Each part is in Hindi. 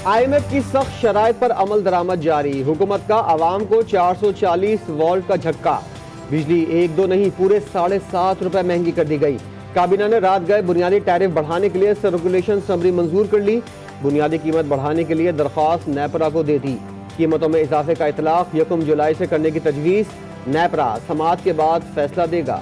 IMF की सख्त शराइत पर अमल दरामद जारी। हुकूमत का आवाम को 440 वोल्ट का झटका। बिजली 1-2 नहीं पूरे 7.5 रुपए महंगी कर दी गई। काबीना ने रात गए बुनियादी टैरिफ बढ़ाने के लिए रेगुलेशन समरी मंजूर कर ली। बुनियादी कीमत बढ़ाने के लिए दरख्वास्त नेपरा को दे दी। कीमतों में इजाफे का इतलाक 1 जुलाई से करने की तजवीज़। नेपरा समाअत के बाद फैसला देगा।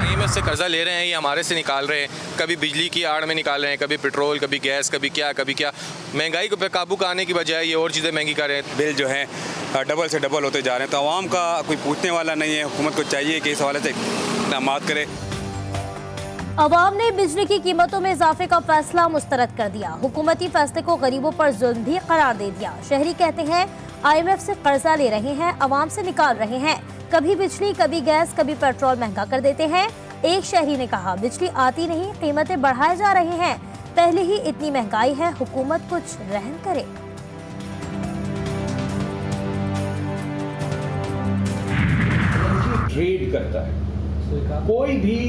IMF से कर्जा ले रहे हैं, ये हमारे से निकाल रहे हैं। कभी बिजली की आड़ में निकाल रहे हैं, कभी पेट्रोल, कभी गैस, कभी क्या। महंगाई को पे काबू पाने की बजाय ये और चीज़ें महंगी कर रहे हैं। बिल जो है डबल से डबल होते जा रहे हैं, तो आवाम का कोई पूछने वाला नहीं है। हुकूमत को चाहिए कि इस हवाले से इक़दाम करे। अवाम ने बिजली की कीमतों में इजाफे का फैसला मुस्तरद कर दिया। हुकूमती फैसले को गरीबों पर जुल्म भी करार दे दिया। शहरी कहते हैं IMF से कर्जा ले रहे हैं, अवाम से निकाल रहे हैं। कभी बिजली, कभी गैस, कभी पेट्रोल महंगा कर देते हैं। एक शहरी ने कहा, बिजली आती नहीं, कीमतें बढ़ाए जा रहे हैं। पहले ही इतनी महंगाई है, हुकूमत कुछ रहम करे। ट्रेड करता है। कोई भी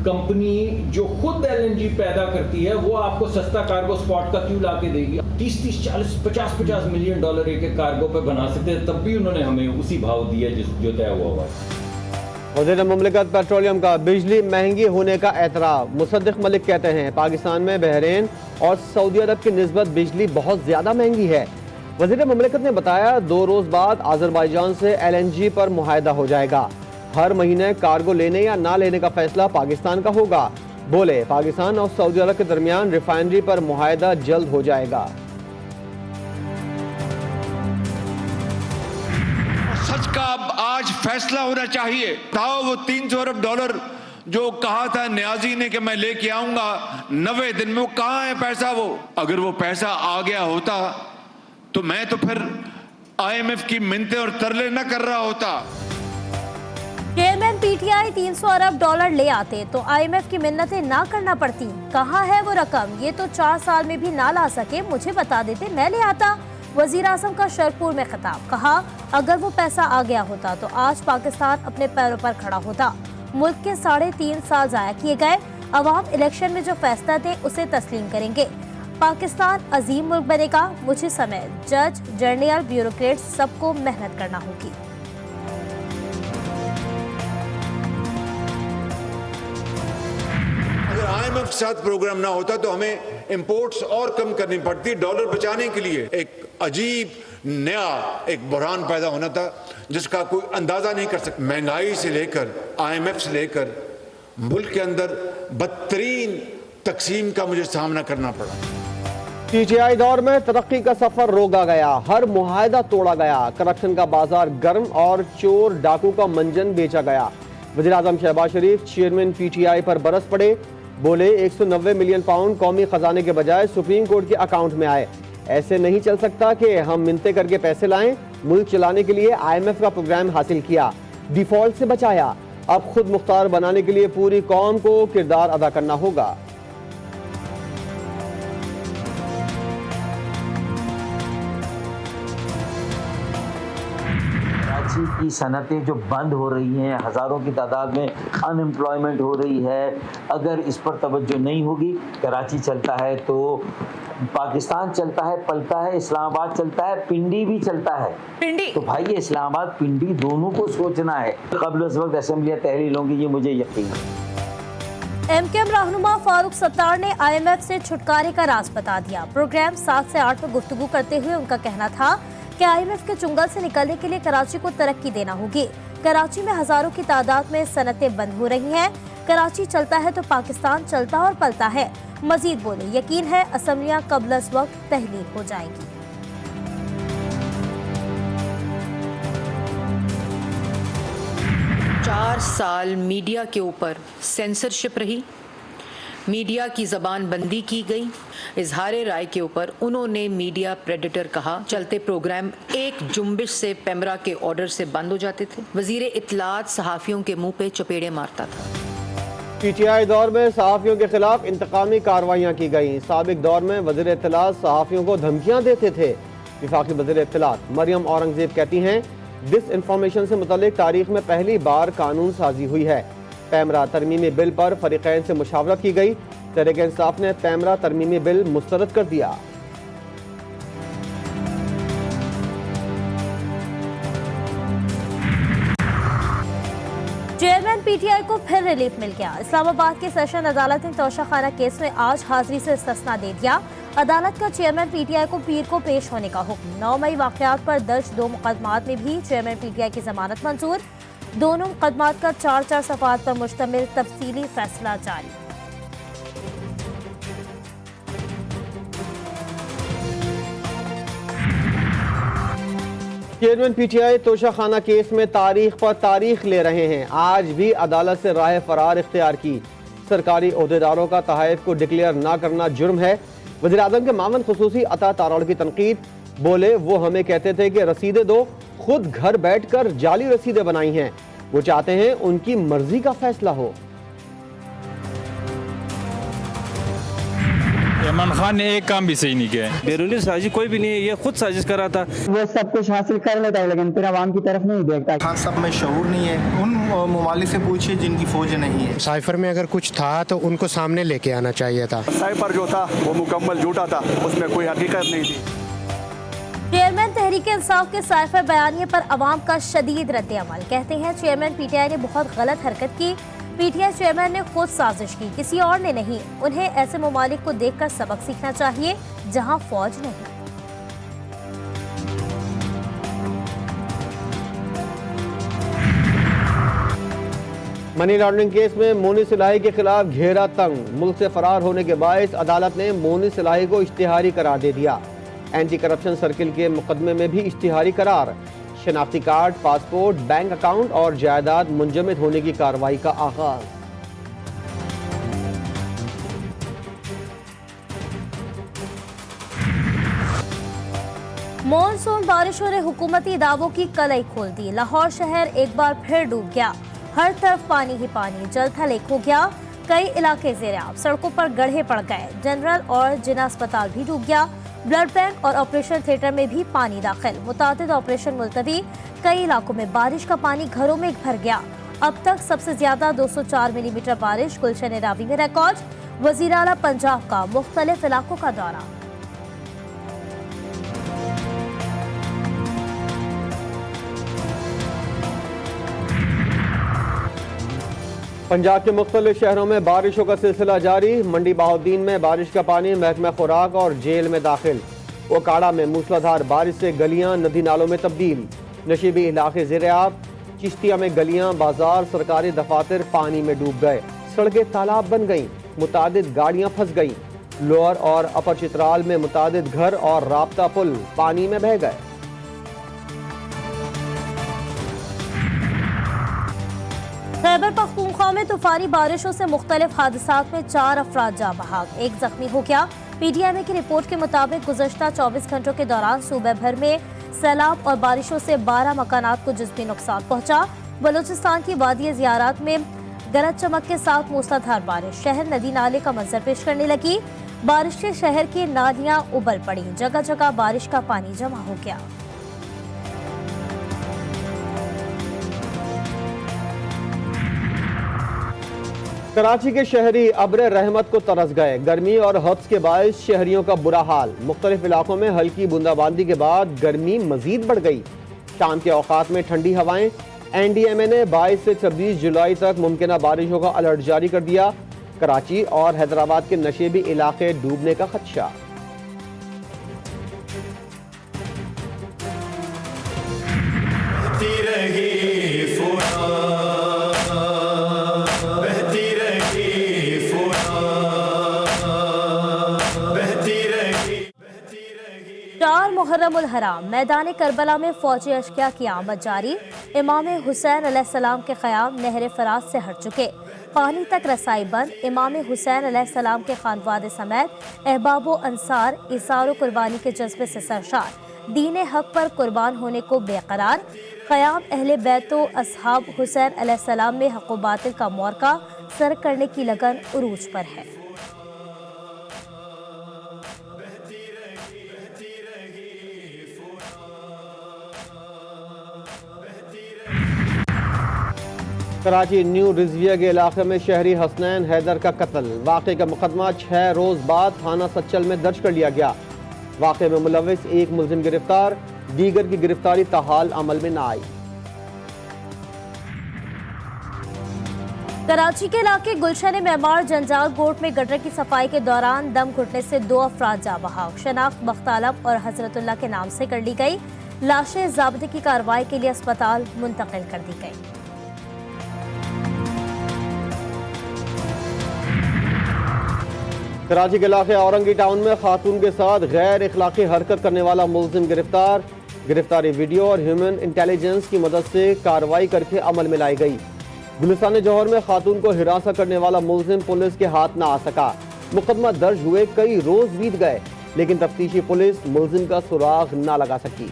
कंपनी जो खुद LNG पैदा करती है वो आपको सस्ता कार्गो स्पॉट का क्यों ला के देगी? 30-30, 40, 50-50 मिलियन डॉलर एक कार्गो पे बना सकते हैं, तब भी उन्होंने हमें उसी भाव दिया जो तय हुआ है। वज़ीर मुमलिकत पेट्रोलियम का बिजली महंगी होने का एतराफ़। मुसद्दिक मलिक कहते हैं पाकिस्तान में बहरीन और सऊदी अरब की निस्बत बिजली बहुत ज़्यादा महंगी है। वज़ीर मुमलिकत ने बताया 2 रोज़ बाद आज़रबाईजान से LNG पर मुआहदा हो जाएगा। हर महीने कार्गो लेने या ना लेने का फैसला पाकिस्तान का होगा। बोले पाकिस्तान और सऊदी अरब के दरमियान रिफाइनरी पर मुआहदा जल्द हो जाएगा। सच का आज फैसला होना चाहिए। था वो 300 अरब डॉलर जो कहा था न्याजी ने कि मैं लेके आऊंगा 90 दिन में, वो कहां है पैसा? वो अगर वो पैसा आ गया होता तो मैं तो फिर IMF की मिन्नतें और तरले न कर रहा होता। चेयरमैन PTI 300 अरब डॉलर ले आते तो IMF की मिन्नतें ना करना पड़ती। कहाँ है वो रकम? ये तो 4 साल में भी ना ला सके, मुझे बता देते, मैं ले आता। वजीर आजम का शरपुर में खिताब। कहा, अगर वो पैसा आ गया होता तो आज पाकिस्तान अपने पैरों पर खड़ा होता। मुल्क के 3.5 साल जाया किए गए। अवाम इलेक्शन में जो फैसला दे उसे तस्लीम करेंगे। पाकिस्तान अजीम मुल्क बनेगा। मुझे समय जज, जर्नल, ब्यूरोक्रेट सबको मेहनत करना होगी। अगर IMF के साथ प्रोग्राम ना होता तो हमें इंपोर्ट्स और कम करनी पड़ती। डॉलर बचाने के लिए एक अजीब नया एक बहरान पैदा होना था जिसका कोई अंदाजा नहीं कर सकता। महंगाई से लेकर IMF से लेकर मुल्क के अंदर बदतरीन तकसीम का मुझे सामना करना पड़ा। PTI दौर में तरक्की का सफर रोका गया, हर मुआहदा तोड़ा गया, करप्शन का बाजार गर्म और चोर डाकू का मंजन बेचा गया। वज़ीर आज़म शहबाज शरीफ चेयरमैन PTI पर बरस पड़े। बोले 190 मिलियन पाउंड कौमी खजाने के बजाय सुप्रीम कोर्ट के अकाउंट में आए। ऐसे नहीं चल सकता कि हम मिन्नतें करके पैसे लाएं। मुल्क चलाने के लिए IMF का प्रोग्राम हासिल किया, डिफॉल्ट से बचाया। अब खुद मुख्तार बनाने के लिए पूरी कौम को किरदार अदा करना होगा। कराची की सनतें जो बंद हो रही हैं, हज़ारों की तादाद में अनएम्प्लॉयमेंट हो रही है, अगर इस पर तवज्जो नहीं होगी, कराची चलता है तो पाकिस्तान चलता है, पलता है, इस्लामाबाद चलता है, पिंडी भी चलता है। पिंडी तो भाई ये इस्लामाबाद पिंडी दोनों को सोचना है। कब्ल उस वक्त असेंबलियाँ तहरीर होंगी, ये मुझे यकीन है। MKM रहनुमा फारूक सत्तार ने IMF से छुटकारे का राज बता दिया। प्रोग्राम 7 से 8 में गुफ्तगू करते हुए उनका कहना था कि IMF के चुंगल से निकलने के लिए कराची को तरक्की देना होगी। कराची में हजारों की तादाद में सनतें बंद हो रही हैं। कराची चलता है तो पाकिस्तान चलता और पलता है। मजीद बोले, यकीन है असम्बलियां कब्ल अज़ वक्त तहलील हो जाएंगी। 4 साल मीडिया के ऊपर सेंसरशिप रही, मीडिया की जबान बंदी की गई। इजहार राय के ऊपर उन्होंने मीडिया प्रेडेटर कहा। चलते प्रोग्राम एक जुम्बिश से पेमरा के ऑर्डर से बंद हो जाते थे। वजीर इत्तलात सहाफियों के मुंह पे चपेड़े मारता था। PTI दौर में सहाफियों के खिलाफ इंतकामी कार्रवाइयाँ की गई। साबिक दौर में वज़ीर इत्तलात सहाफियों को धमकियाँ देते थे। वफाकी वज़ीर इत्तलात मरियम औरंगजेब कहती हैं, डिस इन्फॉर्मेशन से मुतल्लिक तारीख में पहली बार कानून साजी हुई है। पैमरा तरमीमी बिल पर फरीकैन से मुशावरत की गई। तहरीक इंसाफ ने पैमरा तरमीमी बिल मुस्तरद कर दिया। चेयरमैन पीटीआई को फिर रिलीफ मिल गया। इस्लामाबाद की सेशन अदालत ने तोशाखाना केस में आज हाजिरी से इस्तिस्ना दे दिया। अदालत का चेयरमैन पीटीआई को पीर को पेश होने का हुक्म। 9 मई वाकयात पर दर्ज 2 मुकदमात में भी चेयरमैन पीटीआई की जमानत मंजूर। दोनों मुकदमात का 4-4 सफ़हात पर मुश्तमिल तफसीली फैसला जारी। चेयरमैन पीटीआई तोशाखाना केस में तारीख पर तारीख ले रहे हैं। आज भी अदालत से राह फरार इख्तियार की। सरकारी ओहदेदारों का तहफ़्फ़ुज़ को डिक्लेयर ना करना जुर्म है। वज़ीर आज़म के मामन खुसूसी अता तारड़ की तनकीद। बोले वो हमें कहते थे कि रसीदें दो, खुद घर बैठ कर जाली रसीदें बनाई हैं। वो चाहते हैं उनकी मर्जी का फैसला हो। इमरान खान ने एक काम भी सही नहीं किया है। बैरूनी साजिश कोई भी नहीं है, ये खुद साजिश कर रहा था। वो सब कुछ हासिल कर लेता है लेकिन फिर आवाम की तरफ नहीं देखता। खान सब में शऊर नहीं है। उन ममालिक से पूछिए जिनकी फौज नहीं है। साइफर में अगर कुछ था तो उनको सामने लेके आना चाहिए था। साइफर जो था वो मुकम्मल झूठा था, उसमें कोई हकीकत नहीं थी। चेयरमैन तहरीक इंसाफ के साइफर बयानिए पर अवाम का शदीद रद्द-ए-अमल। कहते हैं चेयरमैन पीटीआई ने बहुत गलत हरकत की। पीटीआई चेयरमैन ने खुद साजिश की, किसी और ने नहीं। उन्हें ऐसे ममालिक को देखकर सबक सीखना चाहिए जहां फौज नहीं। मनी लॉन्ड्रिंग केस में मोनी सिलाही के खिलाफ घेरा तंग। मुल्क से फरार होने के बायस अदालत ने मोनी सिलाही को इश्तिहारी करार दे दिया। एंटी करप्शन सर्किल के मुकदमे में भी इश्तिहारी करार। शनाख्ती कार्ड, पासपोर्ट, बैंक अकाउंट और जायदाद मुंजमद होने की कार्रवाई का आगाज। मॉनसून बारिशों ने हुकूमती दावों की कलई खोल दी। लाहौर शहर एक बार फिर डूब गया। हर तरफ पानी ही पानी, जल थल एक हो गया। कई इलाके ज़ेर-ए-आब, सड़कों पर गड्ढे पड़ गए। जनरल और जिना अस्पताल भी डूब गया। ब्लड बैंक और ऑपरेशन थिएटर में भी पानी दाखिल। मुतादिद ऑपरेशन मुलतवी। कई इलाकों में बारिश का पानी घरों में भर गया। अब तक सबसे ज्यादा 204 मिलीमीटर बारिश गुलशन रावी में रिकॉर्ड। वज़ीर आला पंजाब का मुख्तलिफ इलाकों का दौरा। पंजाब के मुख्तलिफ शहरों में बारिशों का सिलसिला जारी। मंडी बहाउद्दीन में बारिश का पानी महकमा खुराक और जेल में दाखिल। ओकाड़ा में मूसलाधार बारिश से गलियां नदी नालों में तब्दील। नशीबी इलाके ज़ेर-ए-आब। चिश्तिया में गलियां, बाजार, सरकारी दफातर पानी में डूब गए। सड़कें तालाब बन गईं। मुतादिद गाड़ियां फंस गईं। लोअर और अपर चित्राल में मुतादिद घर और राब्ता पुल पानी में बह गए। खैबर पख्तूनख्वा में तूफानी बारिशों से मुख्तलिफ हादसात में 4 अफराद जाँ बहक, 1 जख्मी हो गया। पीटीआई की रिपोर्ट के मुताबिक गुज़श्ता 24 घंटों के दौरान सूबे भर में सैलाब और बारिशों से 12 मकानात को जिस्मी नुकसान पहुंचा। बलूचिस्तान की वादी ज़ियारात में गरज चमक के साथ मूसलाधार बारिश। शहर नदी नाले का मंजर पेश करने लगी। बारिश से शहर की नालियां उबल पड़ी। जगह जगह बारिश का पानी जमा हो गया। कराची के शहरी अब्र रहमत को तरस गए। गर्मी और हब्स के बायस शहरियों का बुरा हाल। मुख्तलिफ इलाकों में हल्की बूंदाबांदी के बाद गर्मी मजीद बढ़ गई। शाम के औकात में ठंडी हवाएं। NDMA ने 22 से 26 जुलाई तक मुमकिना बारिशों का अलर्ट जारी कर दिया। कराची और हैदराबाद के नशेबी इलाके डूबने का खदशा। मुहर्रम उल हराम मैदान करबला में फौजी अशकिया की आमद जारी। इमाम हुसैन अलैहिस्सलाम के क़याम नहर फराज से हट चुके। पानी तक रसाई बंद। इमाम हुसैन अलैहिस्सलाम के खानवादे समेत अहबाब व अंसार इसार कुर्बानी के जज्बे से सरशार। दीन हक पर कुर्बान होने को बेकरार। क़याम अहले बैत व असहाब हुसैन अलैहिस्सलाम में हक़ व बातिल का मौरका सर करने की लगन उरूज पर है। कराची न्यू रिजविया के इलाके में शहरी हसनैन हैदर का कत्ल। वाक़े का मुकदमा 6 रोज बाद थाना सच्चल में दर्ज कर लिया गया। वाक़े में मुलविस एक मुलजिम गिरफ्तार, दीगर की गिरफ्तारी ताहाल अमल में न आई। कराची के इलाके गुलशन मेमार जंजाल कोर्ट में गटर की सफाई के दौरान दम घुटने से 2 अफराद जा बहाक। शनाख्त बख्तालब और हजरतुल्लाह के नाम से कर ली गई। लाशें ज़ाब्ते की कार्रवाई के लिए अस्पताल मुंतकिल कर दी गई। कराची के इलाके औरंगी टाउन में खातून के साथ गैर इखलाकी हरकत करने वाला मुलजिम गिरफ्तार। गिरफ्तारी वीडियो और ह्यूमन इंटेलिजेंस की मदद से कार्रवाई करके अमल में लाई गई। गुलिस्तान जौहर में खातून को हिरासत करने वाला मुलजिम पुलिस के हाथ न आ सका। मुकदमा दर्ज हुए कई रोज बीत गए, लेकिन तफ्तीशी पुलिस मुलजिम का सुराग न लगा सकी।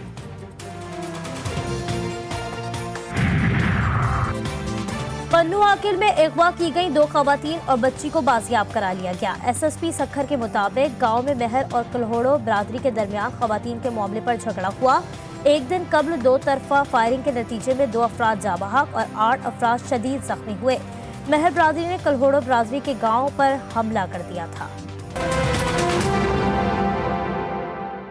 पन्नू आकिल में अगवा की गई 2 खवातीन और बच्ची को बाजियाब करा लिया गया। SSP सखर के मुताबिक गांव में मेहर और कलहोड़ो बरादरी के दरमियान खवातीन के मामले पर झगड़ा हुआ। एक दिन कबल 2 तरफा फायरिंग के नतीजे में 2 अफराद जा बहक और 8 अफराद शदीद जख्मी हुए। मेहर बरादरी ने कलहोड़ो बरादरी के गाँव पर हमला कर दिया था।